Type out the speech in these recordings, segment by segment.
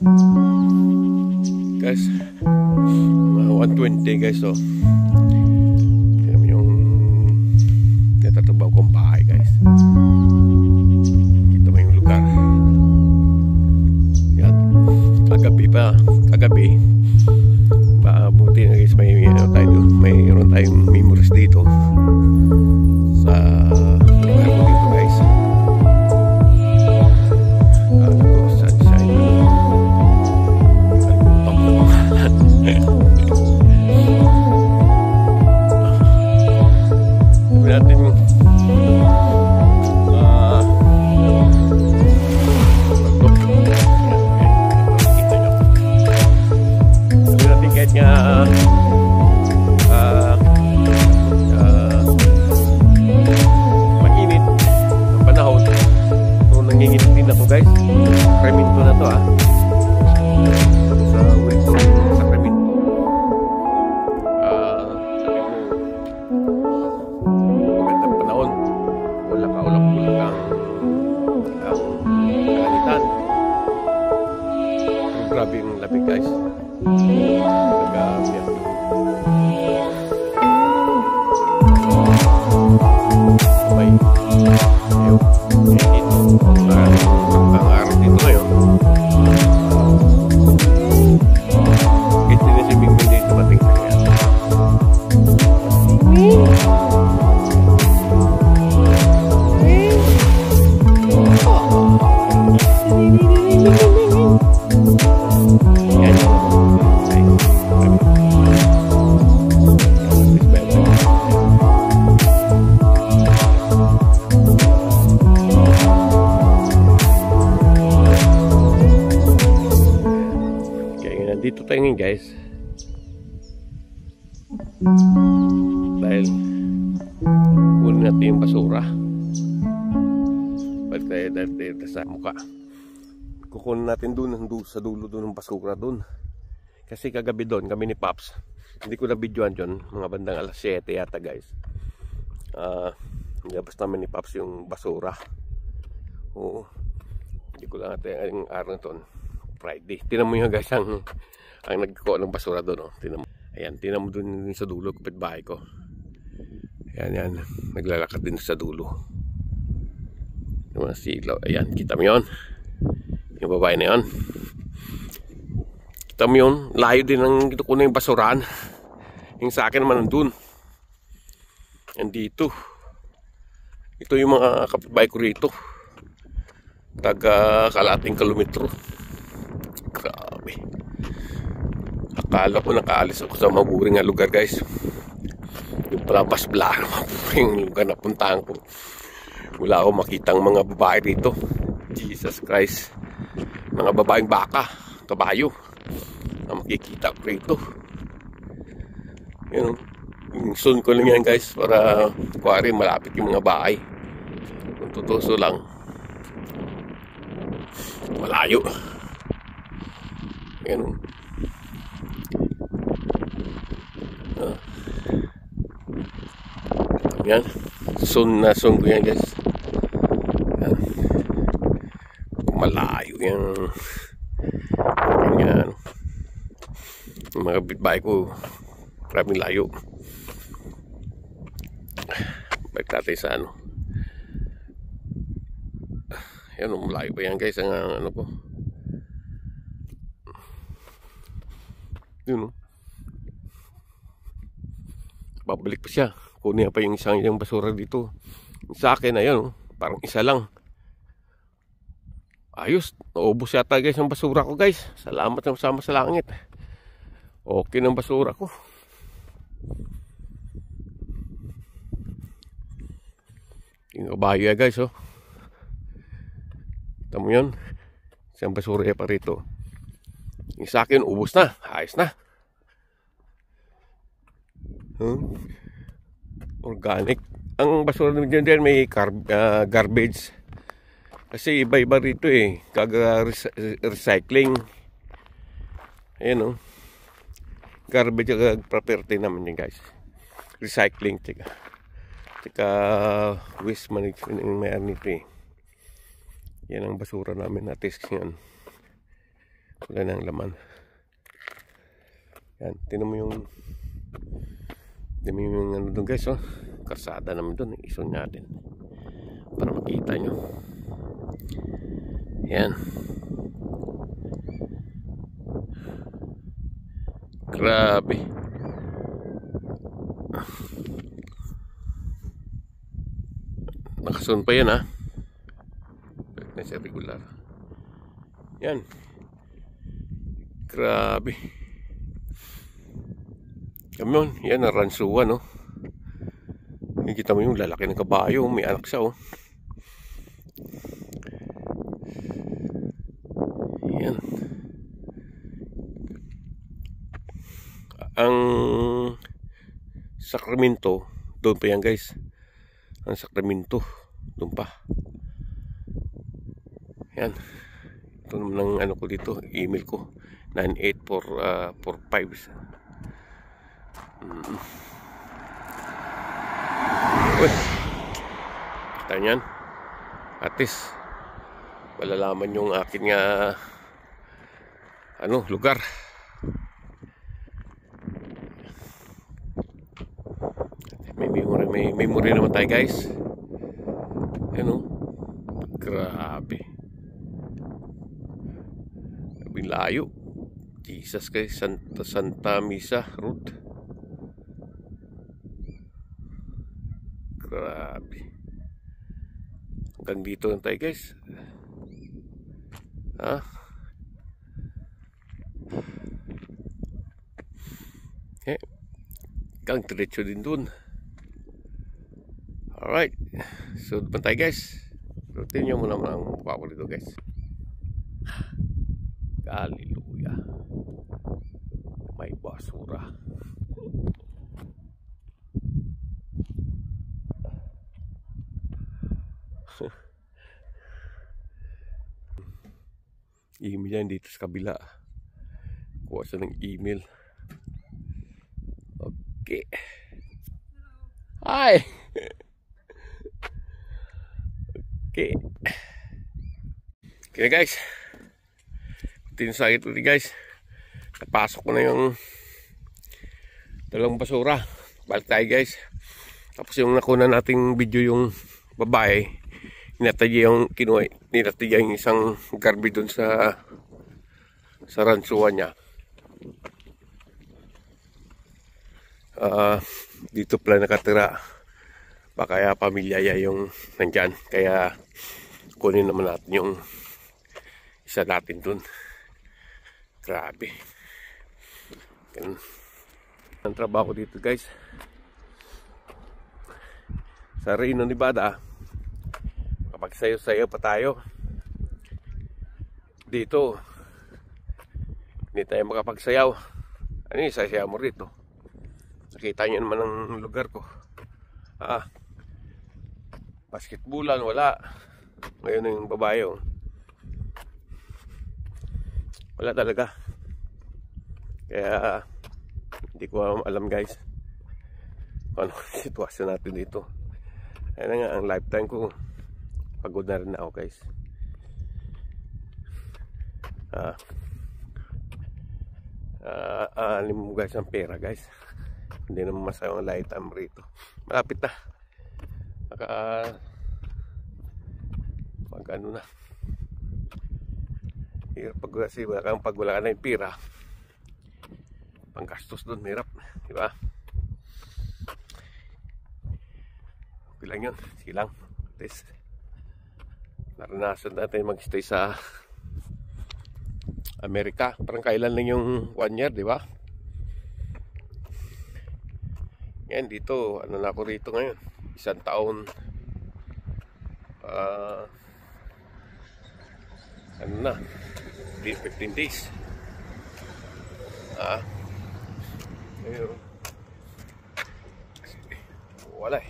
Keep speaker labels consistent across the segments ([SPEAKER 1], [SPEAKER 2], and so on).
[SPEAKER 1] Guys, 120 guys, so tignan mo yung natatabaw kong bahay guys. Kita mo yung lugar. Yan, kagabi buti na guys, mayroon tayong memories dito sa lugar ko dito guys. Mainit ang panahon, so nanginginig din ako guys. Sacramento na to sa Wilson, Sacramento. Magandang panahon, wala kaulap-ulap ang kalangitan. Grabe yung lamig guys. Dito tayo ngayon guys, dahil kunin natin yung basura. Balik tayo dito sa mukha, kukunin natin dun sa dulo dun ng basura dun. Kasi kagabi doon kami ni Pops, hindi ko na videoan dyan, mga bandang alas 7 yata guys. Nilabas namin ni Pops yung basura. Oo, hindi ko lang natin ang araw na to, Friday. Tinan mo yung guys ang nagkuha ng basura doon. Tinan mo. Ayan, tinan mo doon sa dulo, kapitbahay ko. Ayan, naglalakad din sa dulo. Yung mga silaw. Ayan, kita mo yun? Yung babae na yun. Kita mo yun? Layo din ang kinukuha yung basuraan. Yung sa akin naman nandun. Andito. Ito yung mga kapitbahay ko rito. Taga kalating kilometro. Grabe. Akala ko nakaalis ako sa maburing na lugar guys. Yung pala mas blaro maburing lugar na puntahan ko. Wala akong makitang mga babae dito. Jesus Christ. Mga babaeng baka, kabayo ang makikita ko rito. Yun, yung soon ko lang yan guys, para kuwari malapit yung mga bahay. Kung tutuso lang, malayo. Yun. Yan, soon ko yan guys. Yan. Malayo yan. Yan. Yung mga bitbahay ko, maraming layo. Balik natin sa ano. Yan, malayo pa yan guys ang ano ko. Yun, babalik pa siya. Kunin pa yung isang basura dito. Sa akin na yan, parang isa lang. Ayos, naubos yata guys ang basura ko guys. Salamat na sama sa langit. Okay ng basura ko. Yung kabayo guys, oh. Tama yun. Isang basura pa rito. Yung sa akin, ubos na. Ayos na. Organic. Ang basura naman dyan may garbage. Kasi iba-iba rito eh. Recycling. Ayan o. Garbage at property naman yun guys. Recycling. Tsaka waste management yung mayroon nito eh. Yan ang basura namin natin yan. Wala nang laman. Yan, tinan mo yung ano doon guys, oh. Karsada naman doon, ison natin para makita nyo. Yan. Grabe. Nakasun pa yan, ha. Nasa regular. Yan. Grabe. Yun, yan ang ransuan, no. Nakikita mo yung lalaki ng kabayo, may anak siya, oh. Yan. Ang Sacramento, doon pa yan guys. Ang Sacramento, doon pa. Yan. Ito naman ang ano ko dito, email ko. 98445. Uy. Kita niyan. At least, malalaman yung akin nga lugar. May memory naman tayo guys. Ano? Grabe. Sabing layo. Jesus guys, Santa Misa Road. Grabe. Hanggang dito lang tayo guys. Ha? Hanggang diretso din dun. Alright. So, bantay guys. Routine nyo muna ang mukha ko dito guys. Hallelujah. May basura. Email yan dito sa kabila. Kuha siya ng email. Okay. Hi! Okay. Okay guys. Tinsakit ulit guys. Napasok ko na yung dalawang basura. Balik tayo guys. Tapos yung nakuna nating video yung babae, ninatadya yung kinuha, ninatadya yung isang garbage dun sa ransuan niya. Dito pala nakatira. Baka pamilya yung nandyan. Kaya kunin naman natin yung isa natin dun. Grabe. Ganun. Ang trabaho dito guys. Sa Reno, Nevada. Kapag sayo-sayo pa tayo. Dito. Hindi tayo makapagsayaw. Ano yung sasayaw mo rito? Nakita nyo naman ang lugar ko. Basketballan, wala. Ngayon yung babae, oh. Wala talaga. Kaya hindi ko alam guys ano sitwasyon natin dito. Kaya nga ang lifetime ko, pagod na rin ako guys. Alim mo guys ang pera guys. Hindi naman masaya ang lifetime rito. Malapit na. Pag ano na, hirap pag wala ka na yung pira, panggastos doon, hirap, diba? Okay lang yun, sige lang. At least naranasan natin mag-stay sa Amerika. Parang kailan lang yung 1 year, diba? Yan dito, ano na ako rito ngayon, 1 taon. Ano na, 15 days. Ayun. Wala eh.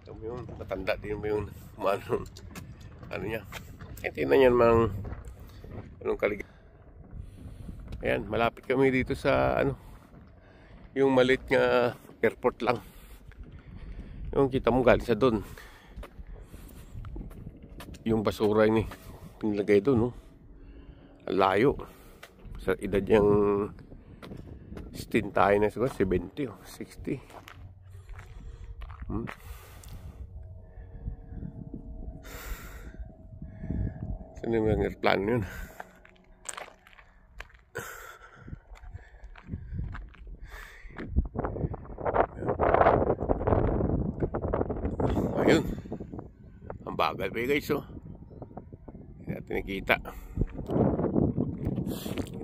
[SPEAKER 1] Ito mo yun, matanda din mo yun. Ano niya. Tingnan yan mang anong kaligay. Ayan, malapit kami dito sa yung maliit nga airport lang. Yung kita mo galing sa doon. Yung basura ini pinilagay doon, no? Ang layo. Sa edad niyang 16 tayo na siguro, 70 o 60. Saan yung mga airplane yun? Ayun. Ang bagal pa guys, oh. Hindi natin nakita.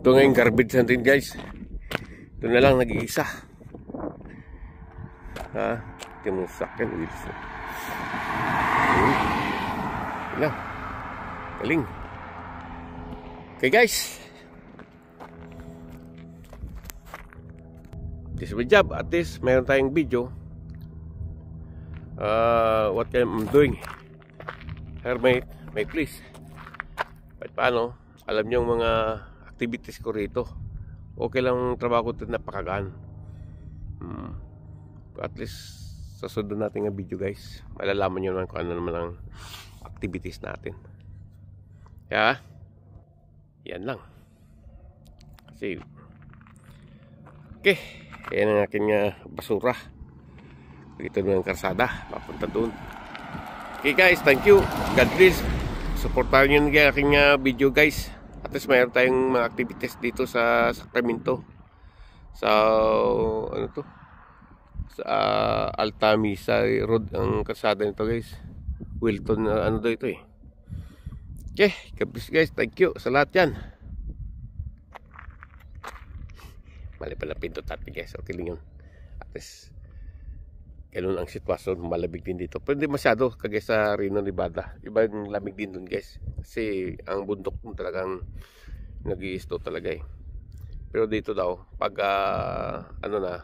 [SPEAKER 1] Ito nga yung garbage natin guys. Ito na lang nag-iisa. Ha? Ito yung sakyan wheels. Yan. Galing. Okay guys. This is my job. At least mayroon tayong video. What I'm doing. Hermit, may please. At paano? Alam niyo mga activities ko rito. Okay lang trabaho ko ito, napakagaan. At least sa sunod natin ang video guys, malalaman nyo naman kung ano naman ang activities natin. Kaya yan lang. Kasi okay, yan ang aking basura. Dito ng karsada, papunta doon. Okay guys, thank you. God bless. Supportahan nyo yung aking video guys. At least mayroon tayong mga activities dito sa Sacramento. Sa ano to? Sa Altamisa Road ang kalsada nito guys. Wilton ano daw ito eh. Okay, God bless guys. Thank you sa lahat yan. Mali pala pindot natin guys. Okay lang yun. At least ganun ang sitwasyon, malamig din dito. Pero hindi masyado kagaya sa Reno, Nevada. Iba yung lamig din dun guys. Kasi ang bundok mo talagang nag-i-isto talaga eh. Pero dito daw, pag ano na,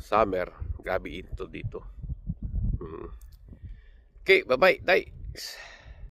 [SPEAKER 1] summer, grabe ito dito. Okay, bye bye. Bye.